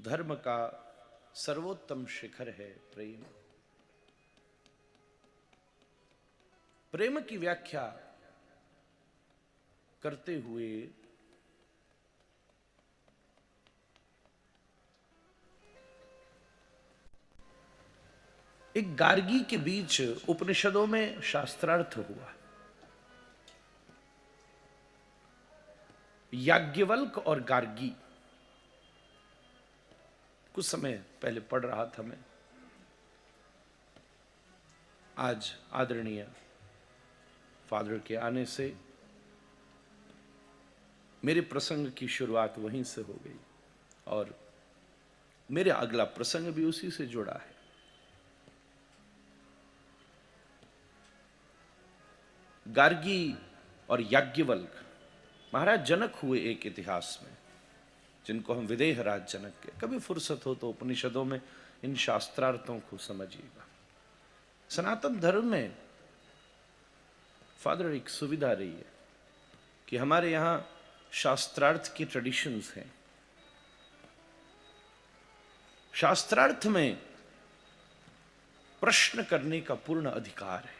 धर्म का सर्वोत्तम शिखर है प्रेम। प्रेम की व्याख्या करते हुए एक गार्गी के बीच उपनिषदों में शास्त्रार्थ हुआ। याज्ञवल्क और गार्गी, कुछ समय पहले पढ़ रहा था मैं। आज आदरणीय फादर के आने से मेरे प्रसंग की शुरुआत वहीं से हो गई और मेरे अगला प्रसंग भी उसी से जुड़ा है। गार्गी और याज्ञवल्क महाराज जनक हुए एक इतिहास में, जिनको हम विदेह राज जनक के। कभी फुर्सत हो तो उपनिषदों में इन शास्त्रार्थों को समझिएगा। सनातन धर्म में फादर एक सुविधा रही है कि हमारे यहां शास्त्रार्थ की ट्रेडिशंस हैं। शास्त्रार्थ में प्रश्न करने का पूर्ण अधिकार है,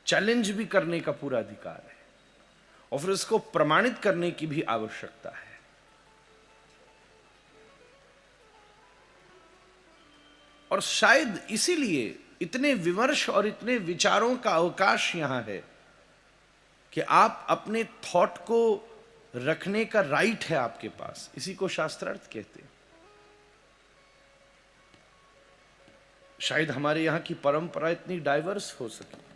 चैलेंज भी करने का पूरा अधिकार है और फिर इसको प्रमाणित करने की भी आवश्यकता है। और शायद इसीलिए इतने विमर्श और इतने विचारों का अवकाश यहां है कि आप अपने थॉट को रखने का राइट है आपके पास। इसी को शास्त्रार्थ कहते हैं। शायद हमारे यहां की परंपरा इतनी डाइवर्स हो सके,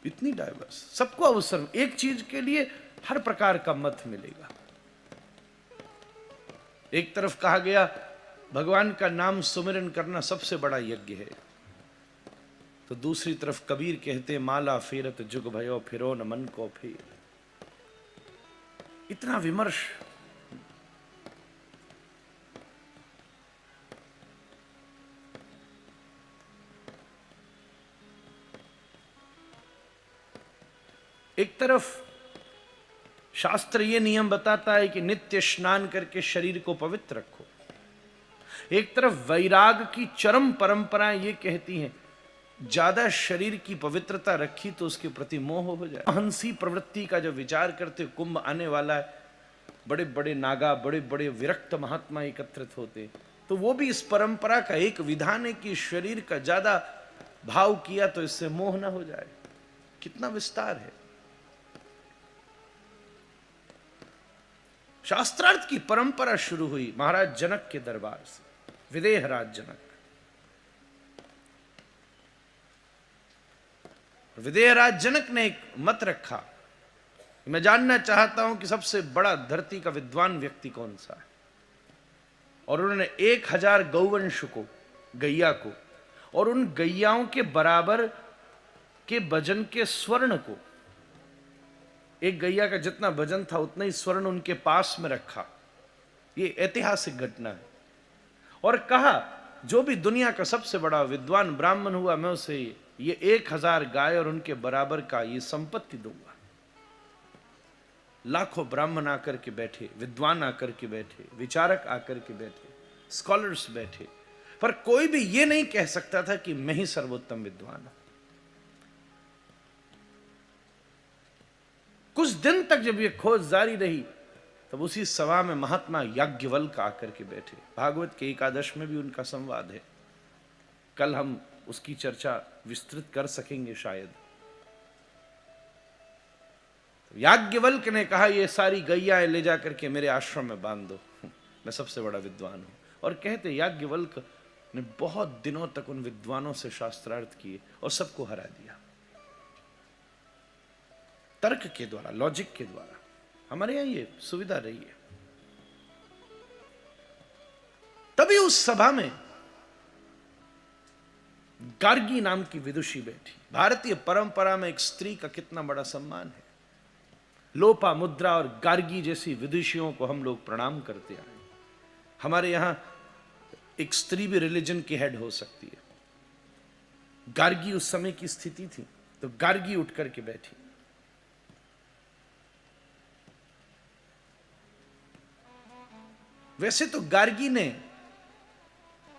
इतनी डाइवर्स, सबको अवसर, एक चीज के लिए हर प्रकार का मत मिलेगा। एक तरफ कहा गया भगवान का नाम सुमिरन करना सबसे बड़ा यज्ञ है, तो दूसरी तरफ कबीर कहते माला फेरत जुग भयो फिरो न मन को फेर। इतना विमर्श। एक तरफ शास्त्र ये नियम बताता है कि नित्य स्नान करके शरीर को पवित्र रखो। एक तरफ वैराग की चरम परंपराएं ये कहती हैं ज्यादा शरीर की पवित्रता रखी तो उसके प्रति मोह हो जाए। हंसी प्रवृत्ति का जो विचार करते, कुंभ आने वाला है, बड़े बड़े नागा, बड़े बड़े विरक्त महात्मा एकत्रित होते, तो वो भी इस परंपरा का एक विधान है कि शरीर का ज्यादा भाव किया तो इससे मोह ना हो जाए। कितना विस्तार है। शास्त्रार्थ की परंपरा शुरू हुई महाराज जनक के दरबार से, विदेह राज जनक। विदेह राज जनक ने एक मत रखा, मैं जानना चाहता हूं कि सबसे बड़ा धरती का विद्वान व्यक्ति कौन सा है। और उन्होंने 1000 गौवंश को, गैया को, और उन गैयाओं के बराबर के वजन के स्वर्ण को, एक गैया का जितना वजन था उतना ही स्वर्ण उनके पास में रखा। ये ऐतिहासिक घटना है। और कहा जो भी दुनिया का सबसे बड़ा विद्वान ब्राह्मण हुआ, मैं उसे ये 1000 गाय और उनके बराबर का ये संपत्ति दूंगा। लाखों ब्राह्मण आकर के बैठे, विद्वान आकर के बैठे, विचारक आकर के बैठे, स्कॉलर्स बैठे, पर कोई भी ये नहीं कह सकता था कि मैं ही सर्वोत्तम विद्वान हूं। कुछ दिन तक जब ये खोज जारी रही, तब उसी सभा में महात्मा याज्ञवल्क आकर के बैठे। भागवत के एकादश में भी उनका संवाद है, कल हम उसकी चर्चा विस्तृत कर सकेंगे शायद। तो याज्ञवल्क ने कहा ये सारी गैयाएं ले जाकर के मेरे आश्रम में बांध दो, मैं सबसे बड़ा विद्वान हूं। और कहते याज्ञवल्क ने बहुत दिनों तक उन विद्वानों से शास्त्रार्थ किए और सबको हरा दिया, तर्क के द्वारा, लॉजिक के द्वारा। हमारे यहां ये सुविधा रही है। तभी उस सभा में गार्गी नाम की विदुषी बैठी। भारतीय परंपरा में एक स्त्री का कितना बड़ा सम्मान है। लोपा मुद्रा और गार्गी जैसी विदुषियों को हम लोग प्रणाम करते आए। हमारे यहां एक स्त्री भी रिलीजन की हेड हो सकती है। गार्गी उस समय की स्थिति थी, तो गार्गी उठ करके बैठी। वैसे तो गार्गी ने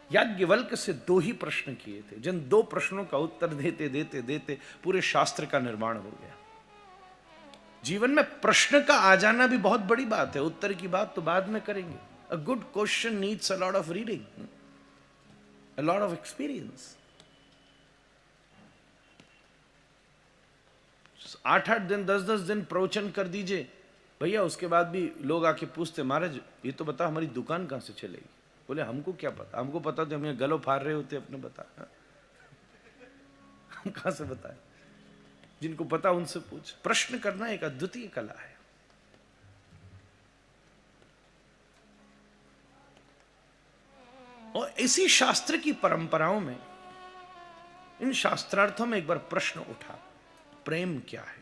याज्ञवल्क्य से 2 ही प्रश्न किए थे, जिन 2 प्रश्नों का उत्तर देते देते देते पूरे शास्त्र का निर्माण हो गया। जीवन में प्रश्न का आ जाना भी बहुत बड़ी बात है, उत्तर की बात तो बाद में करेंगे। A good question needs a lot of reading, a lot of experience. 8-8 दिन 10-10 दिन प्रवचन कर दीजिए भैया, उसके बाद भी लोग आके पूछते महाराज ये तो बता हमारी दुकान कहां से चलेगी। बोले हमको क्या पता, हमको पता तो हम ये गलो फाड़ रहे होते अपने, बता हम कहां से बताएं, जिनको पता उनसे पूछ। प्रश्न करना एक अद्वितीय कला है। और इसी शास्त्र की परंपराओं में, इन शास्त्रार्थों में एक बार प्रश्न उठा, प्रेम क्या है।